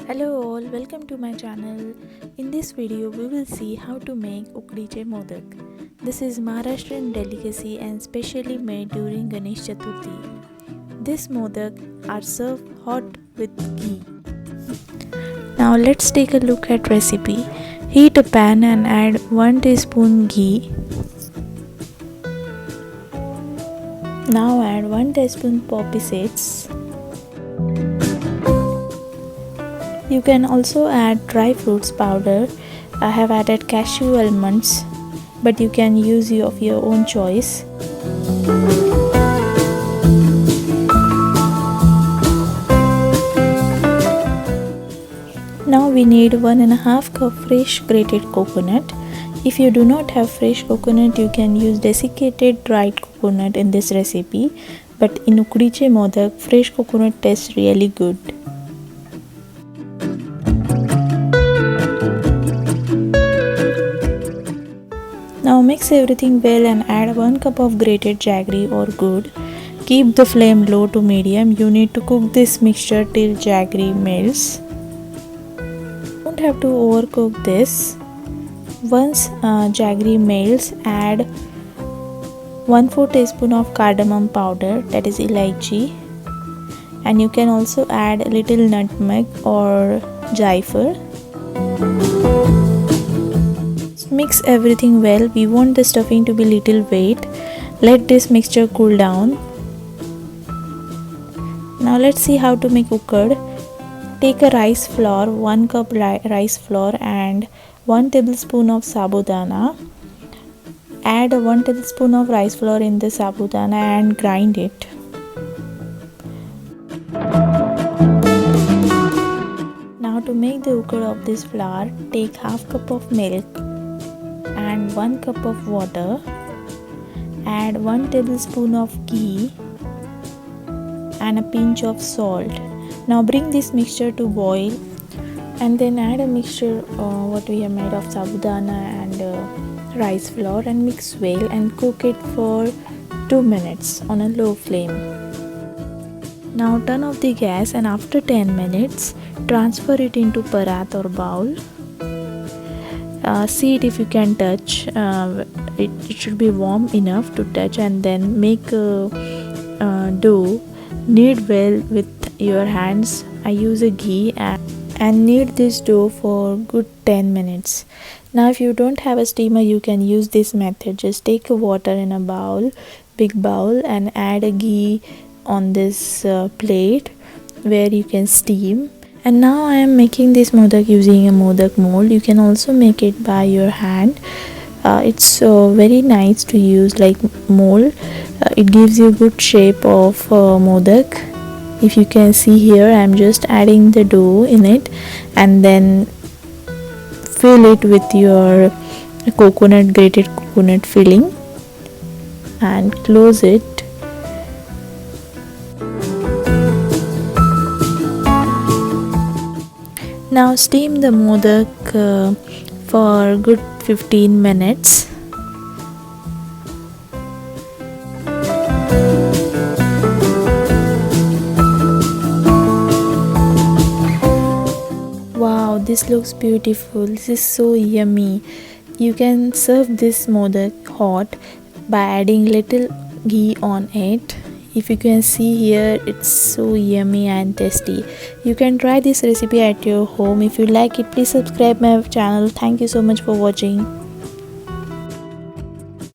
Hello all, welcome to my channel. In this video we will see how to make Ukdiche Modak. This is Maharashtrian delicacy and specially made during Ganesh Chaturthi. This modak are served hot with ghee. Now let's take a look at recipe. Heat a pan and add 1 teaspoon ghee. Now add 1 teaspoon poppy seeds. You can also add dry fruits powder. I have added cashew almonds, but you can use of your own choice. Now we need 1.5 cup fresh grated coconut. If you do not have fresh coconut, you can use desiccated dried coconut in this recipe, but in Ukdiche Modak, fresh coconut tastes really good. Now mix everything well and add 1 cup of grated jaggery or gur. Keep the flame low to medium. You need to cook this mixture till jaggery melts. Don't have to overcook this. Once jaggery melts, add 1/4 teaspoon of cardamom powder, that is elaichi, and you can also add a little nutmeg or jaifar. Mix everything well. We want the stuffing to be little wet. Let this mixture cool down. Now let's see how to make ukkad. Take a rice flour, 1 cup rice flour and 1 tablespoon of sabudana. Add 1 tablespoon of rice flour in the sabudana and grind it. Now to make the ukkad of this flour, take half cup of milk and 1 cup of water. Add 1 tablespoon of ghee and a pinch of salt. Now bring this mixture to boil and then add a mixture what we have made of sabudana and rice flour and mix well and cook it for 2 minutes on a low flame. Now turn off the gas and after 10 minutes transfer it into parat or bowl. See it if you can touch. It should be warm enough to touch, and then make a dough. Knead well with your hands. I use a ghee and knead this dough for good 10 minutes. Now if you don't have a steamer, you can use this method. Just take water in a bowl, big bowl, and add a ghee on this plate where you can steam. And now I am making this modak using a modak mold. You can also make it by your hand. It's very nice to use like mold. It gives you good shape of modak. If you can see here, I am just adding the dough in it and then fill it with your grated coconut filling and close it. Now steam the modak for good 15 minutes. Wow, this looks beautiful. This is so yummy. You can serve this modak hot by adding little ghee on it. If you can see here, it's so yummy and tasty. You can try this recipe at your home. If you like it, please subscribe my channel. Thank you so much for watching.